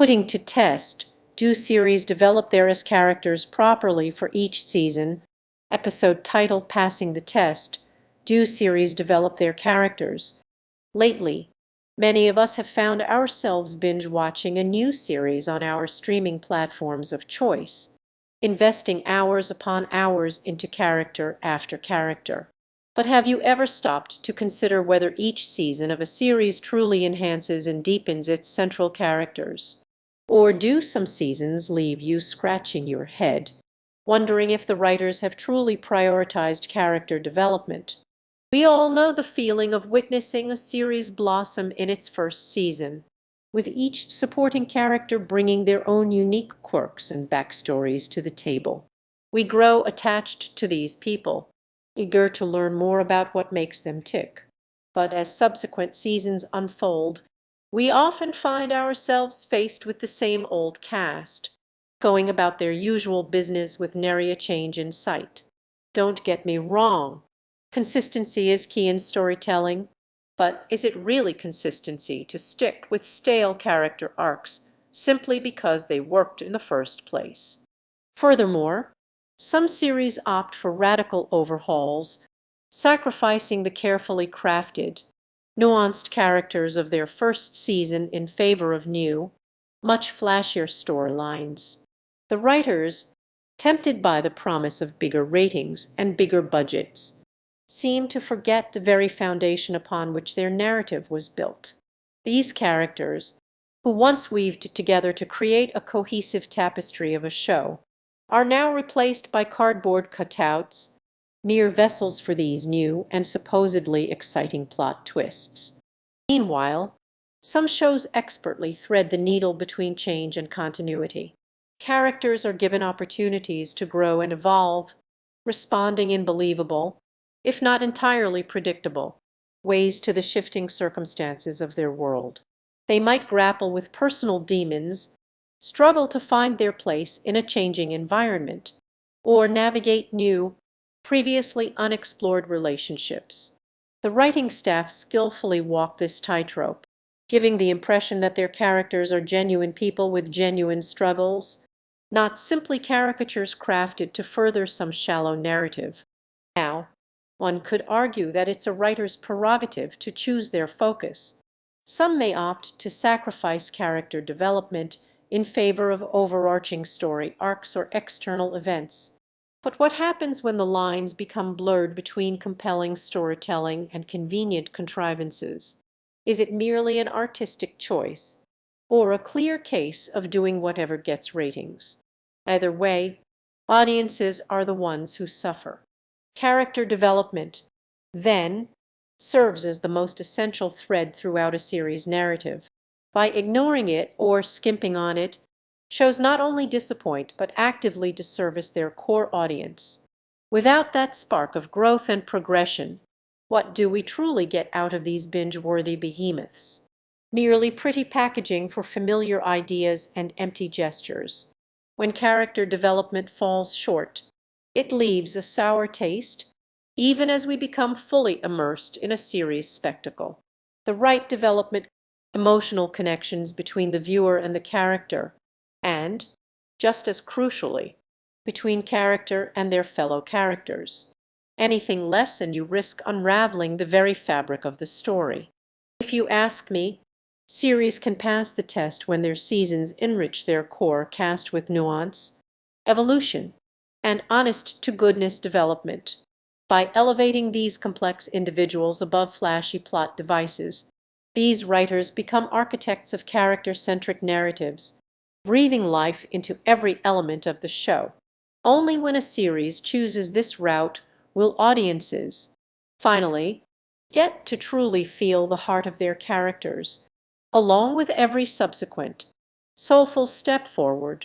Putting to test, do series develop their as characters properly for each season? Episode title Passing the Test. Do series develop their characters? Lately, many of us have found ourselves binge-watching a new series on our streaming platforms of choice, investing hours upon hours into character after character. But have you ever stopped to consider whether each season of a series truly enhances and deepens its central characters? Or do some seasons leave you scratching your head, wondering if the writers have truly prioritized character development? We all know the feeling of witnessing a series blossom in its first season, with each supporting character bringing their own unique quirks and backstories to the table. We grow attached to these people, eager to learn more about what makes them tick. But as subsequent seasons unfold, we often find ourselves faced with the same old cast, going about their usual business with nary a change in sight. Don't get me wrong. Consistency is key in storytelling, but is it really consistency to stick with stale character arcs simply because they worked in the first place? Furthermore, some series opt for radical overhauls, sacrificing the carefully crafted, nuanced characters of their first season in favor of new, much flashier storylines. The writers, tempted by the promise of bigger ratings and bigger budgets, seem to forget the very foundation upon which their narrative was built. These characters, who once weaved together to create a cohesive tapestry of a show, are now replaced by cardboard cutouts, mere vessels for these new and supposedly exciting plot twists. Meanwhile, some shows expertly thread the needle between change and continuity. Characters are given opportunities to grow and evolve, responding in believable, if not entirely predictable, ways to the shifting circumstances of their world. They might grapple with personal demons, struggle to find their place in a changing environment, or navigate new, previously unexplored relationships. The writing staff skillfully walk this tightrope, giving the impression that their characters are genuine people with genuine struggles, not simply caricatures crafted to further some shallow narrative. Now, one could argue that it's a writer's prerogative to choose their focus. Some may opt to sacrifice character development in favor of overarching story arcs or external events. But what happens when the lines become blurred between compelling storytelling and convenient contrivances? Is it merely an artistic choice, or a clear case of doing whatever gets ratings? Either way, audiences are the ones who suffer. Character development, then, serves as the most essential thread throughout a series' narrative. By ignoring it or skimping on it, shows not only disappoint but actively disservice their core audience. Without that spark of growth and progression, what do we truly get out of these binge-worthy behemoths? Merely pretty packaging for familiar ideas and empty gestures. When character development falls short, it leaves a sour taste, even as we become fully immersed in a series spectacle. The right development, emotional connections between the viewer and the character, and, just as crucially, between character and their fellow characters. Anything less and you risk unraveling the very fabric of the story. If you ask me, series can pass the test when their seasons enrich their core cast with nuance, evolution, and honest-to-goodness development. By elevating these complex individuals above flashy plot devices, these writers become architects of character-centric narratives, breathing life into every element of the show. Only when a series chooses this route will audiences, finally, get to truly feel the heart of their characters, along with every subsequent, soulful step forward.